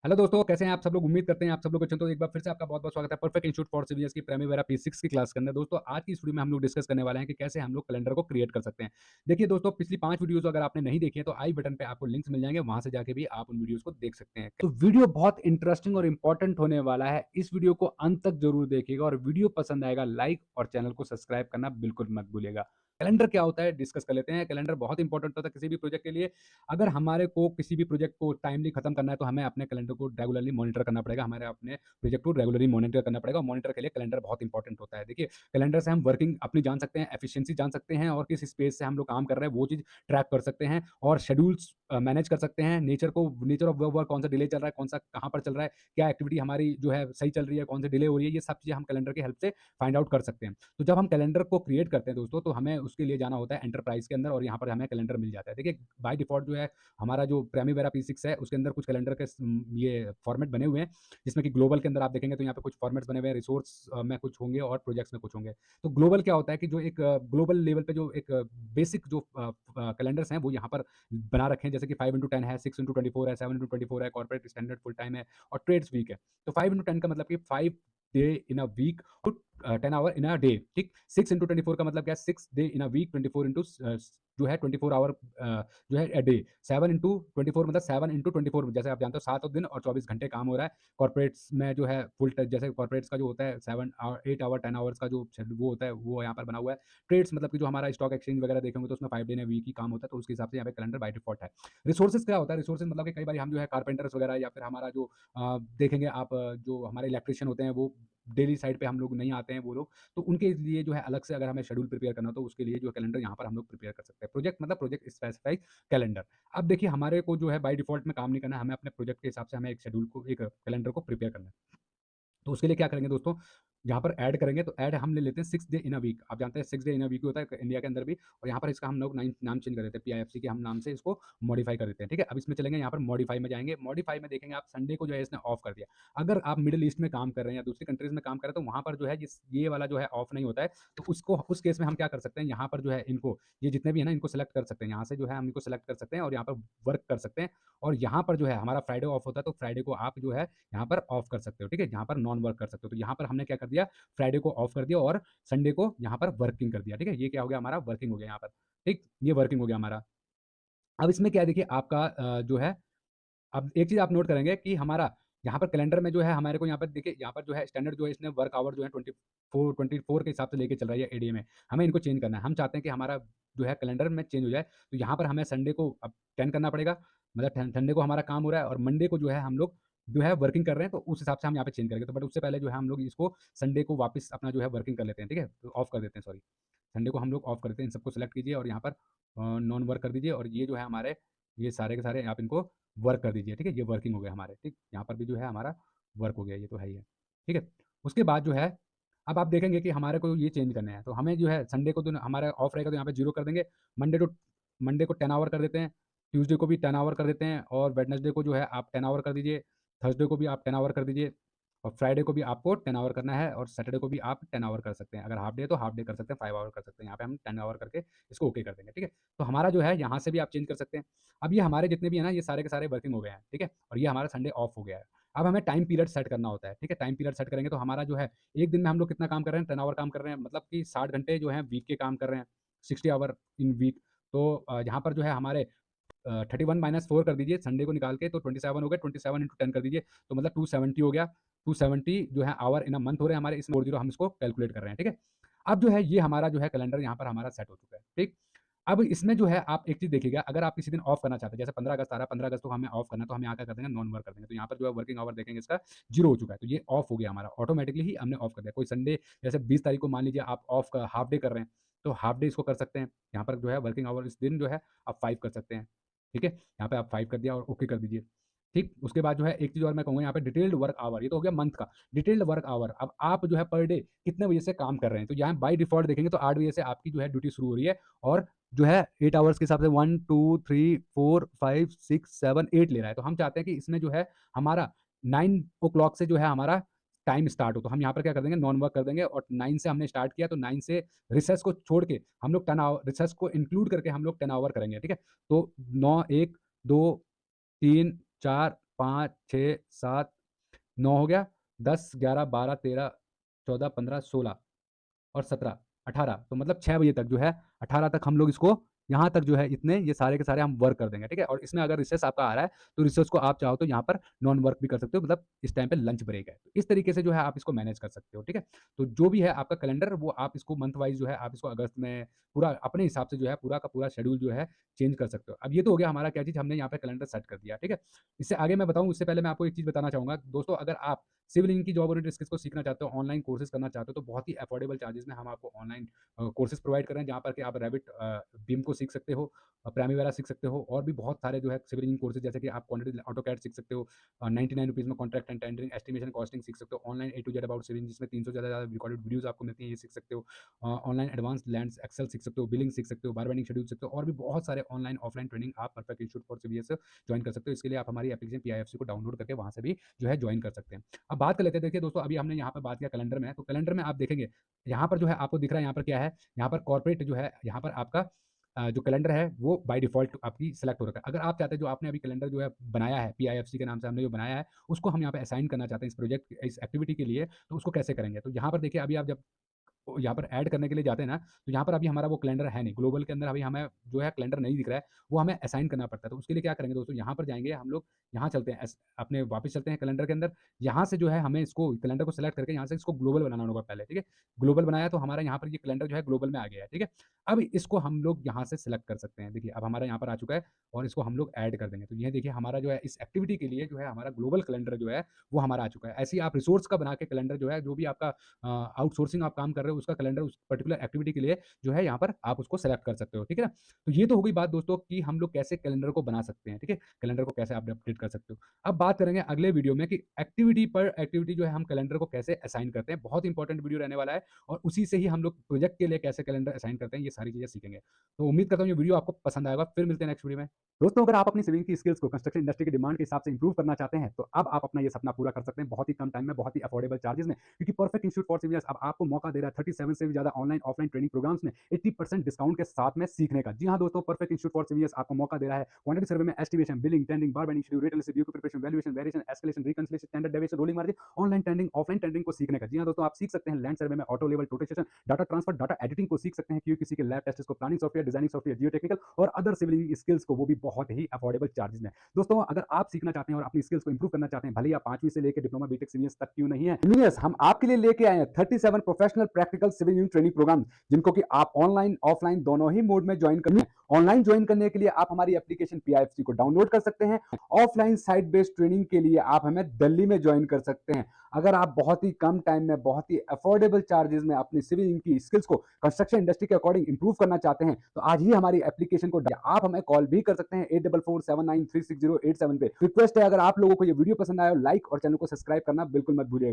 Hello दोस्तों, कैसे हैं आप सब लोग? उम्मीद करते हैं आप सब लोग अच्छे हैं। तो एक बार फिर से आपका बहुत-बहुत स्वागत है परफेक्ट इंस्टीट्यूट फॉर सीवीएस की प्राइमरी P6 की क्लास के अंदर। दोस्तों, आज की इस वीडियो में हम लोग डिस्कस करने वाले हैं कि कैसे हम लोग कैलेंडर को क्रिएट कर सकते हैं। देखिए दोस्तों, पिछली 5 वीडियोज़ अगर आपने नहीं देखी है तो आई बटन पे आपको लिंक्स मिल जाएँगे, वहाँ से जाके भी आप उन वीडियोज़ को देख सकते हैं। तो वीडियो बहुत इंटरेस्टिंग और इम्पोर्टेंट होने वाला है। इस वीडियो को अंत तक ज़रूर देखिएगा और वीडियो पसंद आएगा लाइक और चैनल को सब्सक्राइब करना बिल्कुल मत भूलिएगा। कैलेंडर क्या होता है डिस्कस कर लेते हैं। कैलेंडर बहुत इंपॉर्टेंट होता है किसी भी प्रोजेक्ट के लिए। अगर हमारे को किसी भी प्रोजेक्ट को टाइमली खत्म करना है तो हमें अपने कैलेंडर को रेगुलरली मॉनिटर करना पड़ेगा। हमारे अपने प्रोजेक्ट को रेगुलरली मॉनिटर करना पड़ेगा और मॉनिटर के लिए कैलेंडर बहुत इंपॉर्टेंट होता है। देखिए, कैलेंडर से हम वर्किंग अपनी जान सकते हैं, एफिशिएंसी जान सकते हैं और किस स्पेस से हम लोग काम कर रहे हैं वो चीज़ ट्रैक कर सकते हैं और शेड्यूल्स मैनेज कर सकते हैं। नेचर ऑफ वर्क कौन सा डिले चल रहा है, कौन सा कहाँ पर चल रहा है, क्या एक्टिविटी हमारी जो है सही चल रही है, कौन सी डिले हो रही है, ये सब चीज़ें हम कैलेंडर की हेल्प से फाइंड आउट कर सकते हैं। तो जब हम कैलेंडर को क्रिएट करते हैं दोस्तों, तो हमें उसके लिए जाना होता है एंटरप्राइज़ के अंदर और यहाँ पर हमें कैलेंडर मिल जाता है। देखिए, बाय डिफ़ॉल्ट जो है हमारा जो प्राइमेरा P6 है, उसके अंदर कुछ कैलेंडर के ये फॉर्मेट बने हुए हैं, जिसमें कि ग्लोबल के अंदर आप देखेंगे तो यहाँ पे कुछ फॉर्मेट्स बने हुए हैं, रिसोर्स में कुछ होंगे और प्रोजेक्ट्स में कुछ होंगे। तो ग्लोबल क्या होता है कि जो एक ग्लोबल लेवल पे जो एक बेसिक जो कैलेंडर्स हैं, वो यहाँ पर बना रखे हैं, जैसे कि 5/10 है, 6/24 है, 7/24 है, कॉर्पोरेट स्टैंडर्ड फुल टाइम है और ट्रेड्स वीक है। तो 5/10 का मतलब कि 5 day in a week, 10 hour in a day, ठीक? 6/24 का मतलब क्या है? 6 day in a week, 24 into जो है 24 आवर जो है अ डे। 7/24 मतलब 7/24, जैसे आप जानते हो 7 दिन और 24 घंटे काम हो रहा है। कॉर्पोरेट्स में जो है फुल ट जैसे कॉर्पोरेट्स का जो होता है 7 आवर 8 आवर 10 आवर्स का जो शेड्यूल वो होता है, वो यहाँ पर बना हुआ है। ट्रेड्स मतलब कि जो हमारा स्टॉक एक्सचेंज वगैरह देखेंगे तो उसमें 5 डे इन अ वीक ही काम होता है, तो उसके हिसाब से यहाँ पे कैलेंडर बाय डिफ़ॉल्ट है। रिसोर्सेज़ क्या होता है? रिसोर्सेज़ मतलब कि कई बार हम जो है कारपेंटर्स वगैरह या फिर हमारा जो देखेंगे आप जो हमारे इलेक्ट्रीशियन होते हैं वो डेली साइट पे हम लोग नहीं आते हैं वो लोग, तो उनके लिए जो है अलग से अगर हमें शेड्यूल प्रिपेयर करना हो तो उसके लिए जो है कैलेंडर यहाँ पर हम लोग प्रिपेयर कर सकते हैं। प्रोजेक्ट मतलब प्रोजेक्ट स्पेसिफाइड कैलेंडर। अब देखिए, हमारे को जो है बाय डिफ़ॉल्ट में काम नहीं करना है, हमें अपने प्रोजेक्ट के हिसाब से हमें एक शेड्यूल को एक कैलेंडर को प्रिपेयर करना है। तो उसके लिए क्या करेंगे दोस्तों, यहाँ पर ऐड करेंगे तो ऐड हम ले लेते हैं 6 डे इन अ वीक। आप जानते हैं 6 डे इन अ वीक होता है इंडिया के अंदर भी, और यहाँ पर इसका हम लोग नाम चेंज कर देते हैं, पीआईएफसी के हम नाम से इसको मॉडिफाई कर देते हैं, ठीक है? अब इसमें चलेंगे, यहाँ पर मॉडिफाई में जाएँगे, मॉडिफाई में देखेंगे आप संडे को जो है इसने ऑफ कर दिया। अगर आप मिडल ईस्ट में काम कर रहे हैं या दूसरी कंट्रीज़ में काम कर रहे हैं तो वहाँ पर जो है ये वाला जो है ऑफ नहीं होता है, तो उसको उस केस में हम क्या कर सकते हैं, यहाँ पर जो है इनको ये जितने भी है ना इनको सेलेक्ट कर सकते हैं। यहाँ से जो है हम इनको सेलेक्ट कर सकते हैं और यहाँ पर वर्क कर सकते हैं और यहाँ पर जो है हमारा फ्राइडे ऑफ होता है तो फ्राइडे को आप जो है यहाँ पर ऑफ कर सकते हो, ठीक है? यहाँ पर नॉन वर्क कर सकते हो। तो यहाँ पर हमने क्या कर दिया, फ्राइडे को ऑफ कर दिया और संडे को यहाँ पर वर्किंग कर दिया, ठीक है? ये क्या हो गया हमारा, वर्किंग हो गया यहाँ पर, ठीक? ये वर्किंग हो गया हमारा। अब इसमें क्या है देखिए आपका जो है, अब एक चीज़ आप नोट करेंगे कि हमारा यहाँ पर कैलेंडर में जो है हमारे को यहाँ पर देखिए, यहाँ पर जो है स्टैंडर्ड जो है इसने वर्क आवर जो है 24 के हिसाब से लेके चल रहा है, ये एडीए में। हमें इनको चेंज करना है। हम चाहते हैं कि हमारा जो है कैलेंडर में चेंज हो जाए, तो यहाँ पर हमें संडे को अब 10 करना पड़ेगा। मतलब संडे को हमारा काम हो रहा है और मंडे को जो है हम लोग जो है वर्किंग कर रहे हैं, तो उस हिसाब से हम यहाँ पे चेंज करेंगे। तो बट उससे पहले जो है हम लोग इसको संडे को वापस अपना जो है वर्किंग कर लेते हैं, ठीक है? तो ऑफ कर देते हैं, सॉरी। संडे को हम लोग ऑफ कर देते हैं। इन सबको सेलेक्ट कीजिए और यहाँ पर नॉन वर्क कर दीजिए और ये जो है हमारे, ये सारे के सारे आप इनको वर्क कर दीजिए, ठीक है? ये वर्किंग हो गए हमारे, ठीक? यहाँ पर भी जो है हमारा वर्क हो गया, ये तो है ही है, ठीक है? उसके बाद जो है, अब आप देखेंगे कि हमारे को ये चेंज करने हैं, तो हमें जो है संडे को तो हमारा ऑफ रहेगा तो यहाँ पे 0 कर देंगे। मंडे को 10 आवर कर देते हैं, ट्यूसडे को भी 10 आवर कर देते हैं और वेडनेसडे को जो है आप 10 आवर कर दीजिए, थर्सडे को भी आप 10 आवर कर दीजिए और फ्राइडे को भी आपको 10 आवर करना है और सैटरडे को भी आप 10 आवर कर सकते हैं। अगर हाफ डे है तो हाफ डे कर सकते हैं, 5 आवर कर सकते हैं। यहाँ पे हम 10 आवर करके इसको ओके कर देंगे, ठीक है? तो हमारा जो है यहाँ से भी आप चेंज कर सकते हैं। अब ये हमारे जितने भी हैं ना, ये सारे के सारे वर्किंग हो गए हैं, ठीक है? और ये हमारा संडे ऑफ हो गया है। अब हमें टाइम पीरियड सेट करना होता है, ठीक है? टाइम पीरियड सेट करेंगे तो हमारा जो है, एक दिन में हम लोग कितना काम कर रहे हैं, 10 आवर काम कर रहे हैं, मतलब कि 60 घंटे जो हैं वीक के काम कर रहे हैं, 60 आवर इन वीक। तो यहाँ पर जो है हमारे 31 माइनस 4 कर दीजिए संडे को निकाल के, तो 27 हो गए, 27 इंटू 10 कर दीजिए, तो मतलब 270 हो गया। 270 जो है आवर इन अ मंथ हो रहे हैं हमारे, इसमें 40 हम इसको कैलकुलेट कर रहे हैं, ठीक है? अब जो है ये हमारा जो है कैलेंडर यहाँ पर हमारा सेट हो चुका है, ठीक? अब इसमें जो है आप एक चीज़ देखिएगा, अगर आप किसी दिन ऑफ करना चाहते हैं, जैसे 15 अगस्त आ रहा है, 15 अगस्त को हमें ऑफ करना है, तो हम यहाँ क्या कर देंगे, नॉन वर्क कर देंगे। तो यहाँ पर जो है वर्किंग आवर देखेंगे इसका 0 हो चुका है, तो ये ऑफ हो गया हमारा, ऑटोमैटिकली ही हमने ऑफ कर दिया। कोई संडे जैसे 20 तारीख को मान लीजिए आप ऑफ का हाफ डे कर रहे हैं, तो हाफ डे इसको कर सकते हैं। यहाँ पर जो है वर्किंग आवर इस दिन जो है आप 5 कर सकते हैं, ठीक है? यहाँ पे आप 5 कर दिया और ओके कर दीजिए, ठीक? उसके बाद जो है एक चीज़ और मैं कहूँगा, यहाँ पे डिटेल्ड वर्क आवर, ये तो हो गया मंथ का। डिटेल्ड वर्क आवर, अब आप जो है पर डे कितने बजे से काम कर रहे हैं, तो यहाँ बाय डिफ़ॉल्ट देखेंगे तो 8 बजे से आपकी जो है ड्यूटी शुरू हो रही है और जो है 8 आवर्स के हिसाब से 1, 2, 3, 4, 5, 6, 7, 8 ले रहा है। तो हम चाहते हैं कि इसमें जो है हमारा 9 ओ क्लॉक से जो है हमारा टाइम स्टार्ट हो। तो हम यहाँ पर क्या कर देंगे, नॉन वर्क कर देंगे और 9 से हमने स्टार्ट किया तो 9 से रिसेस को छोड़ के हम लोग 10 आवर, रिसेस को इंक्लूड करके हम लोग 10 आवर करेंगे, ठीक है? तो 9, 1, 2, 3, 4, 5, 6, 7, 9 हो गया, 10, 11, 12, 13, 14, 15, 16 और 17, 18 तो मतलब 6 बजे तक जो है 18 तक हम लोग इसको यहाँ तक जो है इतने ये सारे के सारे हम वर्क कर देंगे, ठीक है? और इसमें अगर रिसेस आपका आ रहा है, तो रिसेस को आप चाहो तो यहाँ पर नॉन वर्क भी कर सकते हो, मतलब इस टाइम पे लंच ब्रेक है। तो इस तरीके से जो है आप इसको मैनेज कर सकते हो, ठीक है? तो जो भी है आपका कैलेंडर वो आप इसको मंथ वाइज़ जो है आप इसको अगस्त में पूरा अपने हिसाब से जो है पूरा का पूरा शेड्यूल जो है चेंज कर सकते हो। अब ये तो हो गया हमारा क्या चीज़ हमने यहाँ पे कैलेंडर सेट कर दिया, ठीक है? इससे आगे मैं बताऊँ उससे पहले मैं आपको एक चीज़ बताना चाहूँगा। दोस्तों अगर आप सिविल इंजीनियरिंग की जॉब ओरिएंटेड स्किल्स को सीखना चाहते हो, ऑनलाइन कोर्सेज़ करना चाहते हो, तो बहुत ही अफोर्डेबल चार्जेज़ में हम आपको ऑनलाइन कोर्सेज़ प्रोवाइड कर रहे हैं, जहाँ पर कि आप रैबिट बीम को सीख सकते हो, प्राइमेवेरा सीख सकते हो और भी बहुत सारे जो है सिविल इंजीनियरिंग कोर्सेज़ जैसे कि आप क्वांटिटी ऑटोकैड सीख सकते हो। 99 रुपीज़ में contract and tendering, estimation, costing सीख सकते हो। Online A to Z about civil जिसमें 300 से ज़्यादा रिकॉर्डेड वीडियोज़ आपको मिलती हैं, ये सीख सकते हो। ऑनलाइन एडवांस लैंड्स एक्सेल सीख सकते हो, बिलिंग सीख सकते हो, बार बाइंडिंग शेड्यूल सीख सकते हो और भी बहुत सारे ऑनलाइन, ऑफलाइन ट्रेनिंग आप perfect institute for CVS join कर सकते हो। इसके लिए आप हमारी एप्लीकेशन पीआईएफसी को डाउनलोड करके वहाँ से भी जो है जॉइन कर सकते हैं। अब बात कर लेते हैं, देखिए दोस्तों अभी हमने यहाँ पर बात किया कैलेंडर में, तो कैलेंडर में आप देखेंगे यहाँ पर जो है आपको दिख रहा है यहाँ पर क्या है, यहाँ पर कॉर्पोरेट जो है यहाँ पर आपका जो कैलेंडर है वो बाय डिफ़ॉल्ट आपकी सेलेक्ट हो रखा है। अगर आप चाहते हैं जो आपने अभी कैलेंडर जो है बनाया है, पीआईएफसी के नाम से हमने जो बनाया है, उसको हम यहाँ पे असाइन करना चाहते हैं इस प्रोजेक्ट इस एक्टिविटी के लिए, तो उसको कैसे करेंगे? तो यहाँ पर देखिए अभी आप जब यहाँ पर ऐड करने के लिए जाते हैं ना, तो यहाँ पर अभी हमारा वो कैलेंडर है नहीं। ग्लोबल के अंदर अभी हमें जो है कैलेंडर नहीं दिख रहा है, वो हमें असाइन करना पड़ता है। तो उसके लिए क्या करेंगे दोस्तों, यहाँ पर जाएँगे हम लोग, यहाँ चलते हैं अपने वापस चलते हैं कैलेंडर के अंदर। यहाँ से जो है हमें इसको कैलेंडर को सेलेक्ट करके यहाँ से इसको ग्लोबल बनाना होगा पहले, ठीक है? ग्लोबल बनाया तो हमारा यहाँ पर ये कैलेंडर जो है ग्लोबल में आ गया है, ठीक है? अब इसको हम लोग यहाँ से सेलेक्ट कर सकते हैं। देखिए अब हमारा यहाँ पर आ चुका है और इसको हम लोग ऐड कर देंगे। तो ये देखिए हमारा जो है इस एक्टिविटी के लिए जो है हमारा ग्लोबल कैलेंडर जो है, वो हमारा आ चुका है। ऐसे ही आप रिसोर्स का बना के कैलेंडर जो है, जो भी आपका आउटसोर्सिंग आप काम कर रहे हो उसका कैलेंडर उस पर्टिकुलर एक्टिविटी के लिए जो है यहाँ पर आप उसको सेलेक्ट कर सकते हो, ठीक है ना? तो ये तो हो गई बात दोस्तों कि हम लोग कैसे कैलेंडर को बना सकते हैं, ठीक है? कैलेंडर को कैसे आप अपडेट कर सकते हो। अब बात करेंगे अगले वीडियो में कि एक्टिविटी पर एक्टिविटी जो है हम कैलेंडर को कैसे असाइन करते हैं। बहुत इंपॉर्टेंट वीडियो रहने वाला है और उसी से ही हम लोग प्रोजेक्ट के लिए कैसे कैलेंडर असाइन करते हैं, ये सारी चीज़ें सीखेंगे। तो उम्मीद करता हूँ ये वीडियो आपको पसंद आएगा। फिर मिलते हैं नेक्स्ट वीडियो में। दोस्तों अगर आप अपनी सिविल की स्किल्स को कंस्ट्रक्शन इंडस्ट्री की डिमांड के हिसाब से इंप्रूव करना चाहते हैं, तो अब आप अपना ये सपना पूरा कर सकते हैं बहुत ही कम टाइम में, बहुत ही अफोर्डेबल चार्जेस में। क्योंकि परफेक्ट इंस्टीट्यूट फॉर सिविलियंस अब आपको मौका दे रहा है 37 से भी ज़्यादा ऑनलाइन ऑफलाइन ट्रेनिंग प्रोग्राम्स में 80% डिस्काउंट के साथ में सीखने का। जी हाँ दोस्तों, परफेक्ट इंस्टीट्यूट फॉर सिविलियंस आपको मौका दे रहा है क्वांटिटी सर्वे में estimation, billing, tendering, bar bending schedule, rate analysis, due preparation, valuation, variation, escalation, reconciliation, standard deviation, rolling margin, online tendering, offline tendering को सीखने का। जी हाँ दोस्तों, आप सीख सकते हैं लैंड सर्वे में ऑटो लेवल टोटेशन, डाटा ट्रांसफर, डाटा एडिटिंग को सीख सकते हैं क्योंकि किसी के लैब टेस्ट को, planning software, designing software, geo technical और अदर सिविल स्किल्स को, वो भी बहुत ही अफोर्डेबल चार्जेस में। दोस्तों अगर आप सीखना चाहते हैं और अपनी स्किल्स को इंप्रूव करना चाहते हैं, भले ही आप 5वीं से लेकर डिप्लोमा बीटेक सीनियर्स तक क्यों नहीं है, इंजीनियर्स हम आपके लिए लेके आए हैं 37 professional practical civil engineering training programme, जिनको कि आप ऑनलाइन ऑफलाइन दोनों ही मोड में ज्वाइन करने। ऑनलाइन ज्वाइन करने के लिए आप हमारी एप्लीकेशन पीआईएफसी को डाउनलोड कर सकते हैं। ऑफलाइन साइट बेस्ड ट्रेनिंग के लिए आप हमें दिल्ली में ज्वाइन कर सकते हैं। अगर आप बहुत ही कम टाइम में बहुत ही अफोर्डेबल चार्जेस में अपनी सिविल की स्किल्स को कंस्ट्रक्शन इंडस्ट्री के अकॉर्डिंग इंप्रूव करना चाहते हैं, तो आज ही हमारी एप्लीकेशन को आप हमें कॉल भी कर सकते हैं 8447936087 पे। रिक्वेस्ट है अगर आप लोगों को ये वीडियो पसंद आया हो, लाइक और चैनल को सब्सक्राइब करना बिल्कुल मत भूलिएगा।